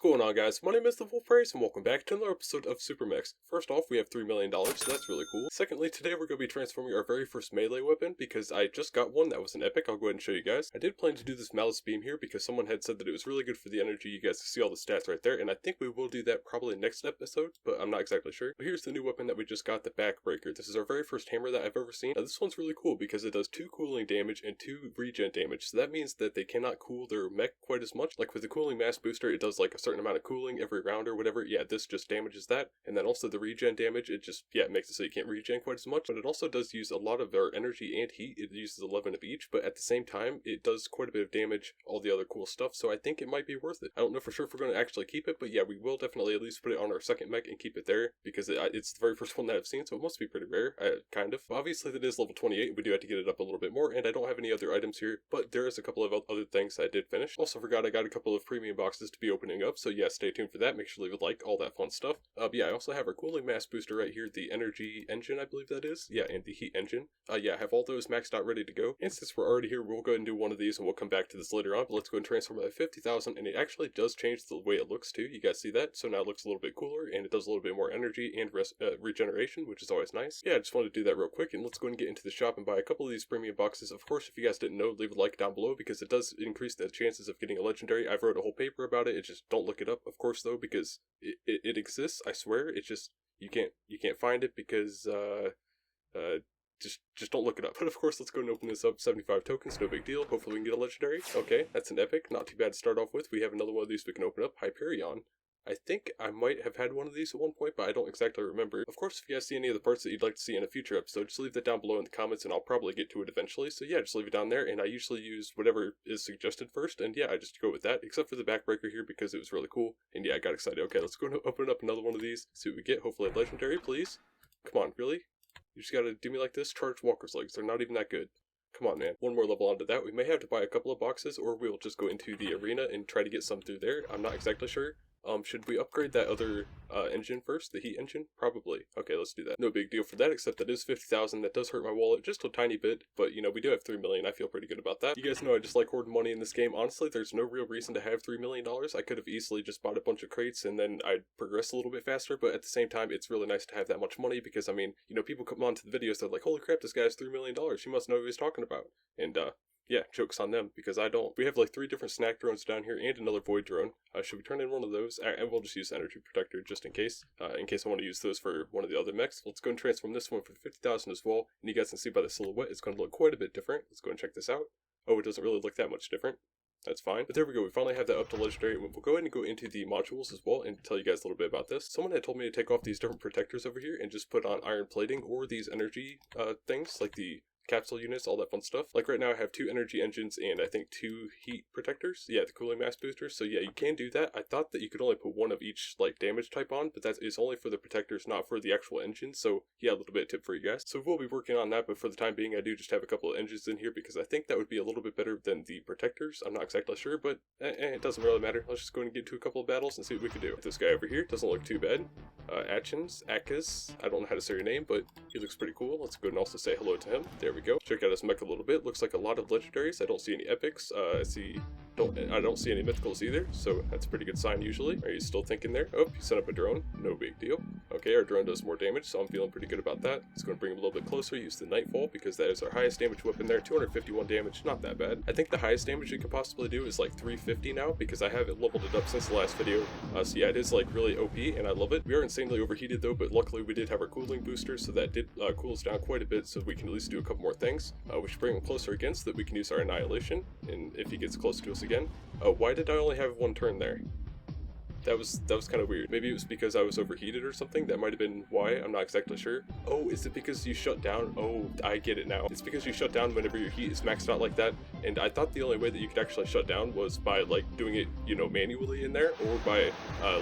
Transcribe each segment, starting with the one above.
going on, guys? My name is the Wolfrace, and welcome back to another episode of Supermechs. First off, we have $3 million, so that's really cool. Secondly, today we're going to be transforming our very first melee weapon, because I just got one that was an epic. I'll go ahead and show you guys. I did plan to do this Malice Beam here, because someone had said that it was really good for the energy. You guys can see all the stats right there, and I think we will do that probably next episode, but I'm not exactly sure. But here's the new weapon that we just got, the Backbreaker. This is our very first hammer that I've ever seen. Now, this one's really cool, because it does 2 cooling damage and 2 regen damage, so that means that they cannot cool their mech quite as much. Like with the cooling mass booster, it does like a certain amount of cooling every round or whatever. Yeah, this just damages that. And then also the regen damage, it just, yeah, it makes it so you can't regen quite as much. But it also does use a lot of our energy and heat. It uses 11 of each, but at the same time, it does quite a bit of damage, all the other cool stuff. So I think it might be worth it. I don't know for sure if we're going to actually keep it, but yeah, we will definitely at least put it on our second mech and keep it there, because it's the very first one that I've seen, so it must be pretty rare, kind of. Obviously, that is level 28. We do have to get it up a little bit more, and I don't have any other items here, but there is a couple of other things I did finish. Also forgot I got a couple of premium boxes to be opening up, so yeah, stay tuned for that. Make sure to leave a like, all that fun stuff. But yeah, I also have our cooling mass booster right here, the energy engine, I believe that is. Yeah, and the heat engine. Yeah, I have all those maxed out ready to go. And since we're already here, we'll go ahead and do one of these, and we'll come back to this later on. But let's go and transform it at 50,000, and it actually does change the way it looks too. You guys see that? So now it looks a little bit cooler, and it does a little bit more energy and regeneration, which is always nice. Yeah, I just wanted to do that real quick, and let's go and get into the shop and buy a couple of these premium boxes. Of course, if you guys didn't know, leave a like down below, because it does increase the chances of getting a legendary. I've wrote a whole paper about it. It just, don't look it up, of course, though, because it exists. I swear. It's just you can't find it because just don't look it up. But of course, let's go and open this up. 75 tokens, no big deal. Hopefully we can get a legendary. Okay, that's an epic. Not too bad to start off with. We have another one of these we can open up. Hyperion. I think I might have had one of these at one point, but I don't exactly remember. Of course, if you guys see any of the parts that you'd like to see in a future episode, just leave that down below in the comments, and I'll probably get to it eventually. So yeah, just leave it down there, and I usually use whatever is suggested first, and yeah, I just go with that, except for the Backbreaker here, because it was really cool, and yeah, I got excited. Okay, let's go and open up another one of these, see what we get. Hopefully a legendary, please. Come on, really? You just gotta do me like this? Charged Walker's Legs, they're not even that good. Come on, man. One more level onto that. We may have to buy a couple of boxes, or we'll just go into the arena and try to get some through there. I'm not exactly sure. Should we upgrade that other engine first? The heat engine? Probably. Okay, let's do that. No big deal for that, except that is 50,000. That does hurt my wallet just a tiny bit, but you know, we do have 3 million. I feel pretty good about that. You guys know I just like hoarding money in this game. Honestly, there's no real reason to have $3 million. I could have easily just bought a bunch of crates and then I'd progress a little bit faster, but at the same time, it's really nice to have that much money, because I mean, you know, people come onto the videos, they're like, holy crap, this guy has $3 million. He must know what he's talking about. And, yeah, joke's on them, because I don't. We have like 3 different snack drones down here and another void drone. Should we turn in one of those? And we'll just use energy protector just in case I want to use those for one of the other mechs. Let's go and transform this one for 50,000 as well. And you guys can see by the silhouette, it's going to look quite a bit different. Let's go and check this out. Oh, it doesn't really look that much different. That's fine. But there we go. We finally have that up to legendary. We'll go ahead and go into the modules as well and tell you guys a little bit about this. Someone had told me to take off these different protectors over here and just put on iron plating or these energy things, like the capsule units, all that fun stuff. Like right now I have 2 energy engines and I think 2 heat protectors. Yeah, the cooling mass boosters. So yeah, you can do that. I thought that you could only put one of each like damage type on, but that is only for the protectors, not for the actual engine. So yeah, a little bit of tip for you guys. So we'll be working on that, but for the time being, I do just have a couple of engines in here because I think that would be a little bit better than the protectors. I'm not exactly sure, but it doesn't really matter. Let's just go and get to a couple of battles and see what we can do. This guy over here doesn't look too bad. Akas, I don't know how to say your name, but he looks pretty cool. Let's go and also say hello to him. There we go. Check out his mech a little bit. Looks like a lot of legendaries. I don't see any epics. I don't see any mythicals either, so that's a pretty good sign usually. Are you still thinking there? Oh, he set up a drone. No big deal. Okay, our drone does more damage, so I'm feeling pretty good about that. It's going to bring him a little bit closer. Use the Nightfall, because that is our highest damage weapon there. 251 damage, not that bad. I think the highest damage you can possibly do is like 350 now, because I haven't leveled it up since the last video. So yeah, it is like really OP, and I love it. We are insanely overheated though, but luckily we did have our cooling booster, so that did cool us down quite a bit, so we can at least do a couple more things. We should bring him closer again so that we can use our annihilation, and if he gets close to us again. Why did I only have 1 turn there? That was kind of weird. Maybe it was because I was overheated or something. That might have been why. I'm not exactly sure. Oh, is it because you shut down? Oh, I get it now. It's because you shut down whenever your heat is maxed out like that. And I thought the only way that you could actually shut down was by like doing it, you know, manually in there, or by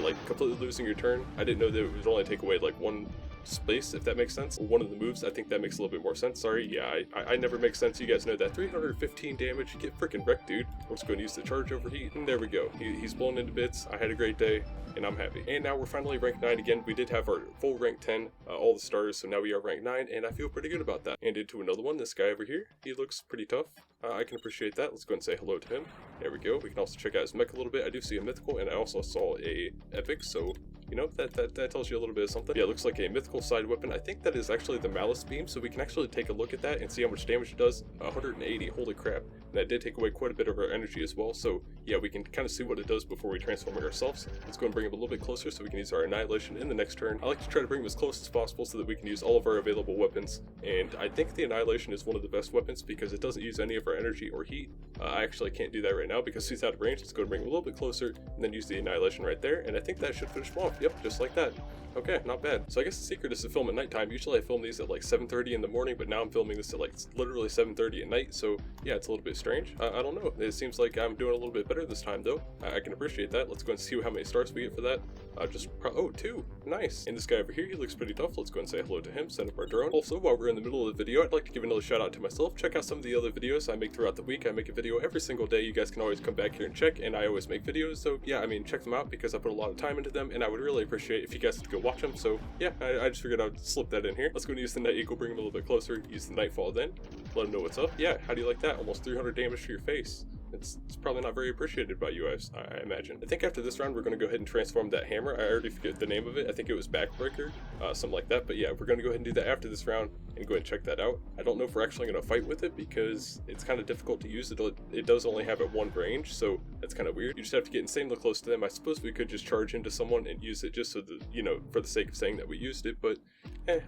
like completely losing your turn. I didn't know that it would only take away like 1 space, if that makes sense. One of the moves, I think that makes a little bit more sense. Sorry, yeah, I never make sense. You guys know that. 315 damage, get freaking wrecked, dude. We're just going to use the charge overheat, and there we go. He's blown into bits. I had a great day, and I'm happy. And now we're finally ranked 9 again. We did have our full rank 10, all the stars, so now we are ranked 9, and I feel pretty good about that. And into another one, this guy over here. He looks pretty tough. I can appreciate that. Let's go and say hello to him. There we go. We can also check out his mech a little bit. I do see a mythical, and I also saw a epic, so you know, that tells you a little bit of something. Yeah, it looks like a mythical side weapon. I think that is actually the Malice Beam, so we can actually take a look at that and see how much damage it does. 180, holy crap. And that did take away quite a bit of our energy as well, so yeah, we can kind of see what it does before we transform it ourselves. Let's go and bring him a little bit closer so we can use our Annihilation in the next turn. I like to try to bring him as close as possible so that we can use all of our available weapons, and I think the Annihilation is one of the best weapons because it doesn't use any of our energy or heat. I actually can't do that right now because he's out of range. Let's go and bring him a little bit closer and then use the Annihilation right there, and I think that should finish him off. Yep, just like that. Okay, not bad. So I guess the secret is to film at nighttime. Usually I film these at like 7:30 in the morning, but now I'm filming this at like literally 7:30 at night, so yeah, it's a little bit strange. I don't know. It seems like I'm doing a little bit better this time though. I can appreciate that. Let's go and see how many stars we get for that. Oh, 2. Nice. And this guy over here, he looks pretty tough. Let's go and say hello to him, set up our drone. Also, while we're in the middle of the video, I'd like to give another shout out to myself. Check out some of the other videos I make throughout the week. I make a video every single day. You guys can always come back here and check, and I always make videos, so yeah, I mean, check them out because I put a lot of time into them, and I would really appreciate if you guys could go watch them. So yeah, I just figured I'd slip that in here. Let's go and use the Night Eagle, bring him a little bit closer, use the Nightfall then, let him know what's up. Yeah, how do you like that? Almost 300 damage to your face. It's probably not very appreciated by you guys, I imagine. I think after this round, we're going to go ahead and transform that hammer. I already forget the name of it. I think it was Backbreaker, something like that. But yeah, we're going to go ahead and do that after this round and go ahead and check that out. I don't know if we're actually going to fight with it because it's kind of difficult to use. It does only have at one range, so that's kind of weird. You just have to get insanely close to them. I suppose we could just charge into someone and use it just so that, you know, for the sake of saying that we used it, but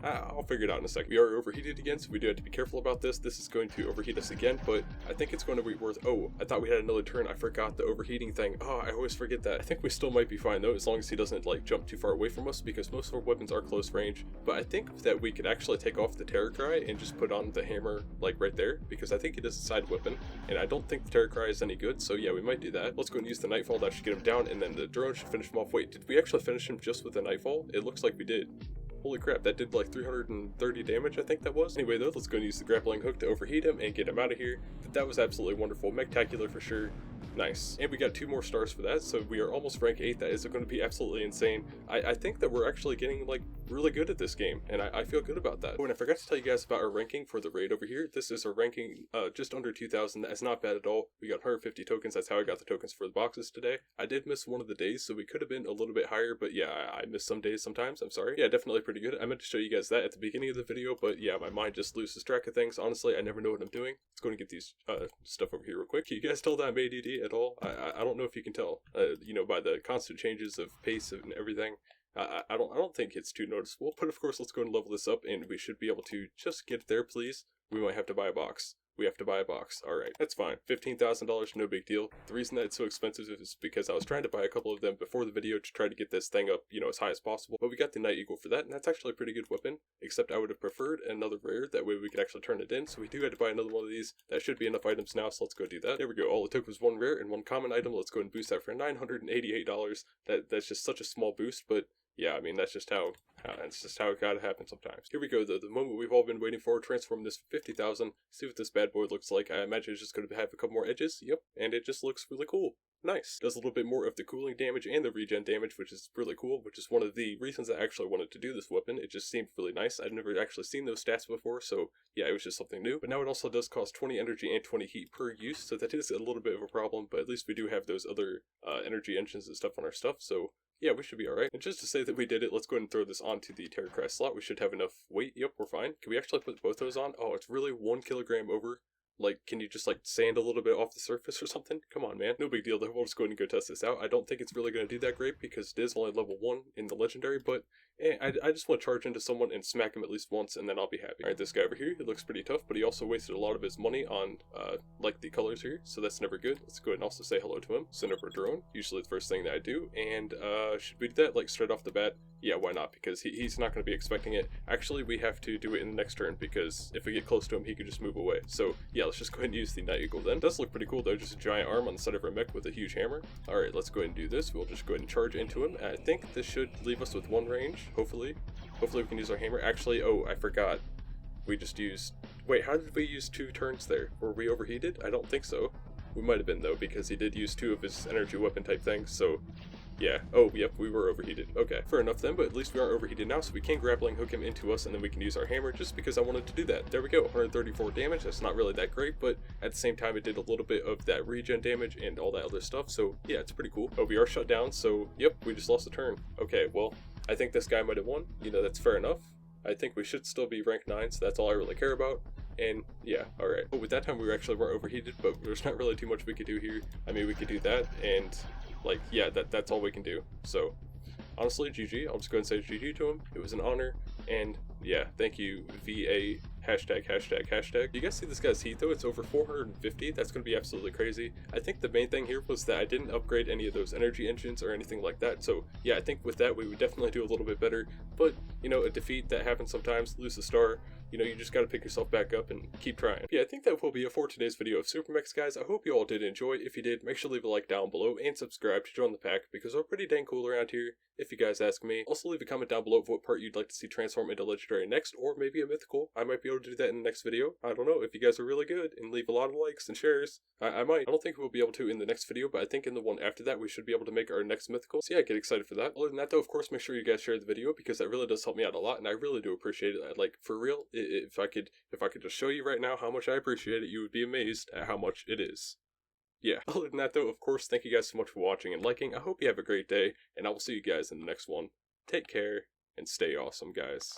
I'll figure it out in a second. We are overheated again, so we do have to be careful about this. This is going to overheat us again, but I think it's going to be worth... Oh, I thought we had another turn. I forgot the overheating thing. Oh, I always forget that. I think we still might be fine though, as long as he doesn't like jump too far away from us, because most of our weapons are close range. But I think that we could actually take off the Terror Cry and just put on the hammer like right there, because I think it is a side weapon, and I don't think the Terror Cry is any good, so yeah, we might do that. Let's go and use the Nightfall. That should get him down, and then the drone should finish him off. Wait, did we actually finish him just with the Nightfall? It looks like we did. Holy crap, that did like 330 damage, I think that was. Anyway though, let's go and use the grappling hook to overheat him and get him out of here. That was absolutely wonderful. Mechtacular for sure. Nice. And we got 2 more stars for that, so we are almost rank 8. That is going to be absolutely insane. I think that we're actually getting like really good at this game, and I feel good about that. Oh, and I forgot to tell you guys about our ranking for the raid over here. This is our ranking just under 2,000. That's not bad at all. We got 150 tokens. That's how I got the tokens for the boxes today. I did miss one of the days, so we could have been a little bit higher, but yeah, I miss some days sometimes. I'm sorry. Yeah, definitely pretty good. I meant to show you guys that at the beginning of the video, but yeah, my mind just loses track of things. Honestly, I never know what I'm doing. Let's go and get these stuff over here real quick. Can you guys tell that I'm ADD at all? I don't know if you can tell, you know, by the constant changes of pace and everything. I don't think it's too noticeable, but of course, let's go and level this up, and we should be able to just get there, please. We might have to buy a box. We have to buy a box. Alright, that's fine. $15,000, no big deal. The reason that it's so expensive is because I was trying to buy a couple of them before the video to try to get this thing up, you know, as high as possible. But we got the Night Eagle for that, and that's actually a pretty good weapon, except I would have preferred another rare. That way we could actually turn it in, so we do have to buy another one of these. That should be enough items now, so let's go do that. There we go. All it took was 1 rare and 1 common item. Let's go and boost that for $988. That's just such a small boost, but yeah, I mean, that's just how it gotta happen sometimes. Here we go, though, the moment we've all been waiting for. Transform this for 50,000. See what this bad boy looks like. I imagine it's just going to have a couple more edges. Yep, and it just looks really cool. Nice. Does a little bit more of the cooling damage and the regen damage, which is really cool, which is one of the reasons I actually wanted to do this weapon. It just seemed really nice. I'd never actually seen those stats before, so yeah, it was just something new. But now it also does cost 20 energy and 20 heat per use, so that is a little bit of a problem, but at least we do have those other energy engines and stuff on our stuff, so yeah, we should be alright. And just to say that we did it, let's go ahead and throw this onto the Terror Cry slot. We should have enough weight. Yep, we're fine. Can we actually put both those on? Oh, it's really 1 kilogram over. Like, can you just like sand a little bit off the surface or something? Come on, man. No big deal though. We'll just go ahead and go test this out. I don't think it's really going to do that great because it is only level 1 in the legendary, but I just want to charge into someone and smack him at least once, and then I'll be happy. Alright, this guy over here, he looks pretty tough, but he also wasted a lot of his money on, like, the colors here, so that's never good. Let's go ahead and also say hello to him. Send over a drone, usually the first thing that I do, and, should we do that, like, straight off the bat? Yeah, why not? Because he's not going to be expecting it. Actually, we have to do it in the next turn, because if we get close to him, he could just move away. So, yeah, let's just go ahead and use the Night Eagle then. It does look pretty cool, though, just a giant arm on the side of our mech with a huge hammer. Alright, let's go ahead and do this. We'll just go ahead and charge into him. I think this should leave us with 1 range, hopefully. Hopefully we can use our hammer. Actually, oh, I forgot. We just used... Wait, how did we use 2 turns there? Were we overheated? I don't think so. We might have been, though, because he did use 2 of his energy weapon type things, so... Yeah. Oh, yep, we were overheated. Okay, fair enough then, but at least we aren't overheated now, so we can grappling hook him into us, and then we can use our hammer, just because I wanted to do that. There we go, 134 damage. That's not really that great, but at the same time, it did a little bit of that regen damage and all that other stuff, so yeah, it's pretty cool. Oh, we are shut down, so yep, we just lost a turn. Okay, well, I think this guy might have won. You know, that's fair enough. I think we should still be rank 9, so that's all I really care about. And yeah, alright. Oh, with that time we actually weren't overheated, but there's not really too much we could do here. I mean, we could do that, and like, yeah, that's all we can do. So, honestly, GG. I'll just go and say GG to him. It was an honor, and yeah, thank you, VA, hashtag. You guys see this guy's heat, though? It's over 450. That's going to be absolutely crazy. I think the main thing here was that I didn't upgrade any of those energy engines or anything like that, so yeah, I think with that we would definitely do a little bit better, but, you know, a defeat, that happens sometimes, lose a star. You know, you just gotta pick yourself back up and keep trying. Yeah, I think that will be it for today's video of Supermechs, guys. I hope you all did enjoy. If you did, make sure to leave a like down below and subscribe to join the pack, because we're pretty dang cool around here, if you guys ask me. Also, leave a comment down below of what part you'd like to see transform into legendary next, or maybe a mythical. I might be able to do that in the next video. I don't know, if you guys are really good and leave a lot of likes and shares. I might. I don't think we'll be able to in the next video, but I think in the one after that we should be able to make our next mythical. So yeah, get excited for that. Other than that though, of course, make sure you guys share the video, because that really does help me out a lot, and I really do appreciate it. Like, for real, if I could just show you right now how much I appreciate it, you would be amazed at how much it is. Yeah, other than that though, of course, thank you guys so much for watching and liking. I hope you have a great day, and I will see you guys in the next one. Take care, and stay awesome, guys.